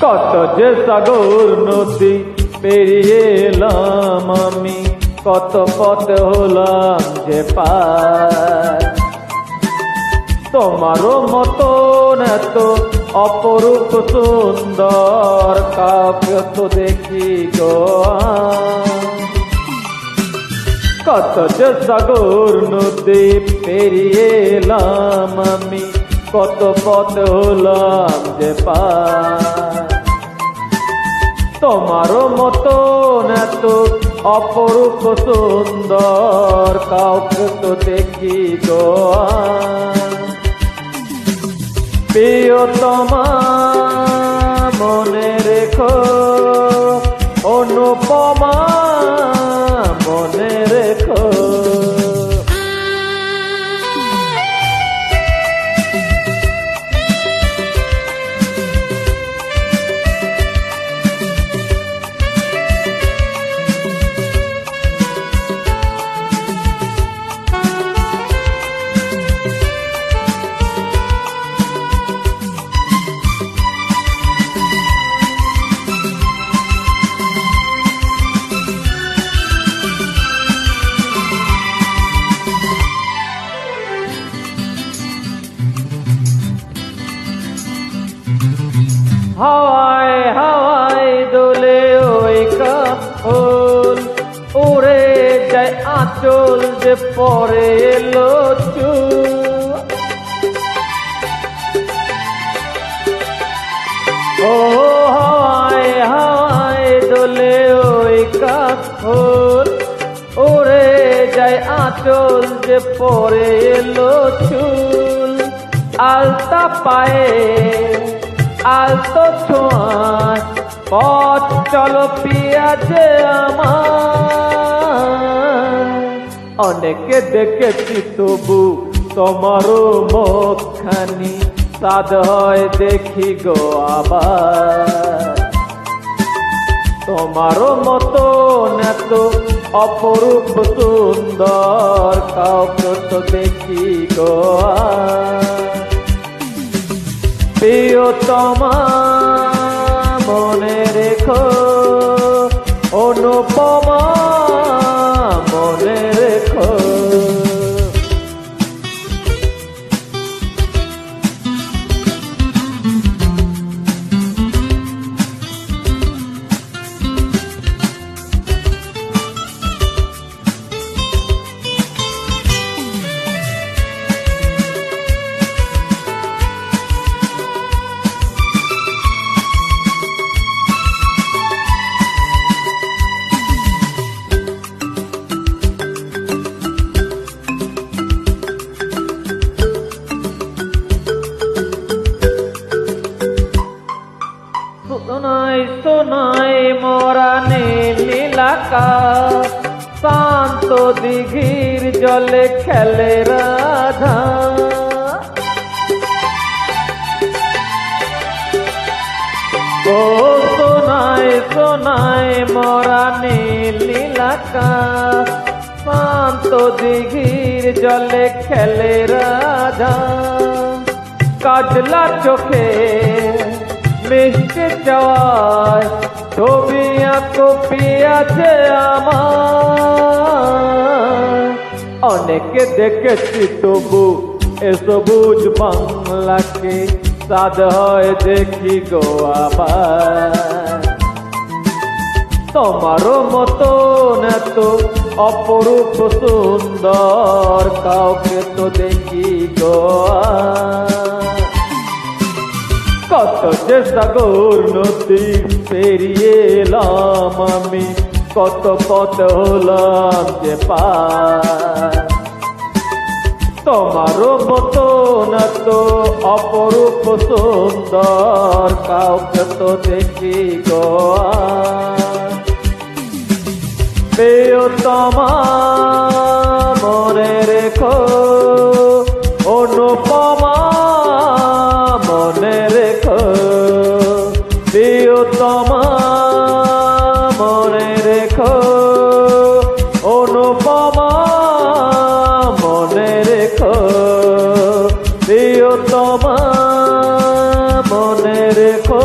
কত যে সাগর নদী পেরিয়ে এলাম আমি, কত পথ হলাম যে পার। তোমারও মতন এত অপরূপ সুন্দর কাউকে তো দেখি গো। কত যে সাগর নদী পেরিয়ে এলাম আমি, কত পথ হলাম যে পার। তোমারও মতন এত অপরূপ সুন্দর কাউকে তো দেখি গো। প্রিয়তমা মনে রেখো, অনুপমা মনে রেখো। হাওয়ায় হাওয়ায় দোলে ওই কাপড়, উড়ে যায় আঁচল যে পরে এলো চুল। ও হাওয়ায় হাওয়ায় দোলে ওই কাপড়, উড়ে যায় আঁচল যে পরে এলো চুল। আলতা পায়ে আলতো ছোঁয়ায় পথ চলো পিয়াছে আমার। অনেকে দেখেছি তবু তোমারও মুখখানি, সাদ হয় দেখি গো আবার। তোমারও মতন এত অপরূপ সুন্দর কাউকে তো দেখি গো। প্রিয়তমা মনে রেখো, অনুপমা মনে রেখো। শোনাই শোনাই মরানে নীলাকাশ, শান্ত দিঘির জলে খেলে রাধা। ও শোনাই শোনাই মরানে নীলাকাশ, শান্ত দিঘির জলে খেলে রাধা। কাজলা চোখে মিষ্টি চাওয়ায় ছবি আঁকো পিয়াছে আমার। অনেকে দেখেছি তবু এ সবুজ বাংলাকে, সাদ হয় দেখি গো আবার। তোমারও মতন এত অপরূপ সুন্দর কাউকে তো দেখি গো। কত যে সাগর নদী পেরিয়ে এলাম আমি, কত পথ হলাম যে পার। তোমারও মতন এত অপরূপ সুন্দর কাউকে তো দেখি গো। প্রিয়তমা মনে রেখো, অনুপমা মনে রেখো। প্রিয়তমা মনে রেখো, অনুপমা মনে রেখো। প্রিয়তমা মনে রেখো।